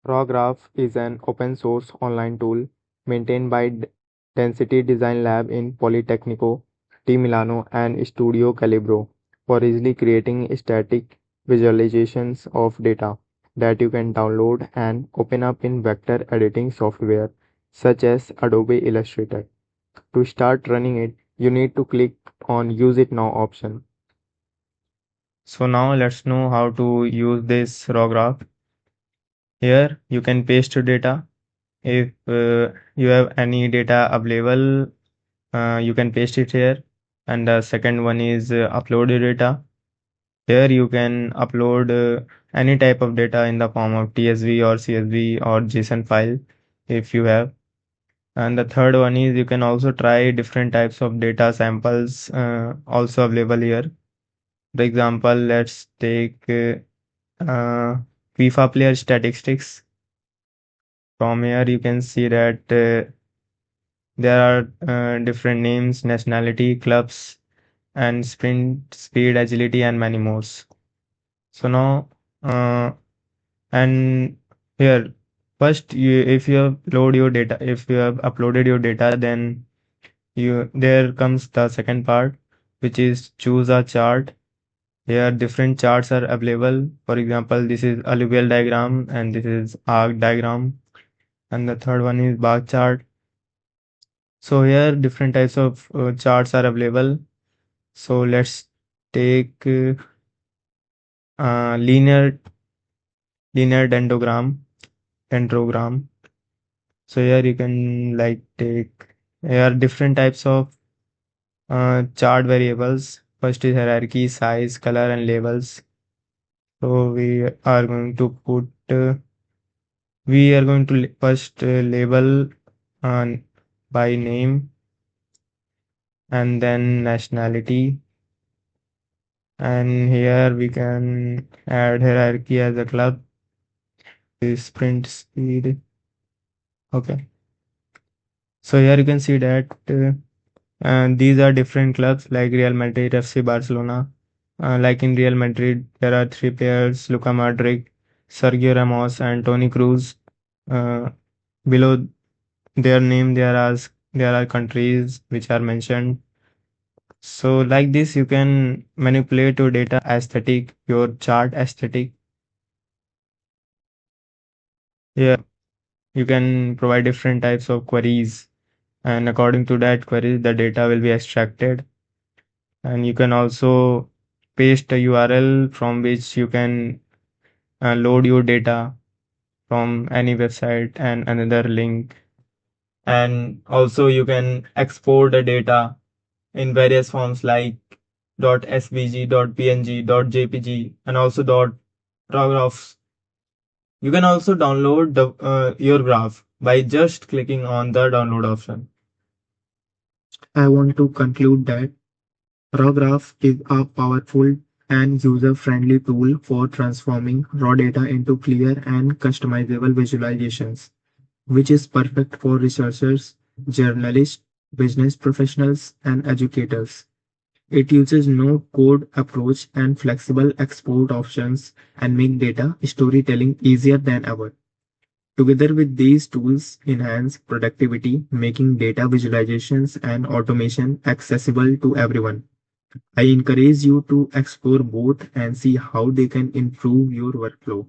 RAWGraphs is an open source online tool maintained by Density Design Lab in Politecnico di Milano and Studio Calibro for easily creating static visualizations of data that you can download and open up in vector editing software such as Adobe Illustrator. To start running it, you need to click on Use It Now option. So now let's know how to use this raw graph. Here you can paste your data. If you have any data available, you can paste it here. And the second one is upload your data. Here you can upload any type of data in the form of TSV or CSV or JSON file if you have. And the third one is you can also try different types of data samples also available here. For example, let's take FIFA player statistics. From here you can see that there are different names, nationality, clubs, and sprint, speed, agility, and many more. So now, and here, first, if you upload your data, if you have uploaded your data, then there comes the second part, which is choose a chart. Here, different charts are available. For example, this is alluvial diagram, and this is arc diagram, and the third one is bar chart. So here, different types of charts are available. So let's take linear dendrogram. So here you can like take here different types of chart variables. First is hierarchy, size, color, and labels. So we are going to put first label by name and then nationality, and here we can add hierarchy as a club, sprint speed. Okay, so here you can see that these are different clubs like Real Madrid, FC Barcelona. Like in Real Madrid, there are three players: Luka Modric, Sergio Ramos, and Toni Kroos. Below their name, there are countries which are mentioned. So like this, you can manipulate your data aesthetic, your chart aesthetic. Here, you can provide different types of queries, and according to that query, the data will be extracted. And you can also paste a URL from which you can load your data from any website and another link. And also you can export the data in various forms like .svg, .png, .jpg, and also .rawgraphs. You can also download your graph by just clicking on the download option. I want to conclude that RAWGraph is a powerful and user-friendly tool for transforming raw data into clear and customizable visualizations, which is perfect for researchers, journalists, business professionals, and educators. It uses no-code approach and flexible export options and make data storytelling easier than ever. Together with these tools enhance productivity, making data visualizations and automation accessible to everyone. I encourage you to explore both and see how they can improve your workflow.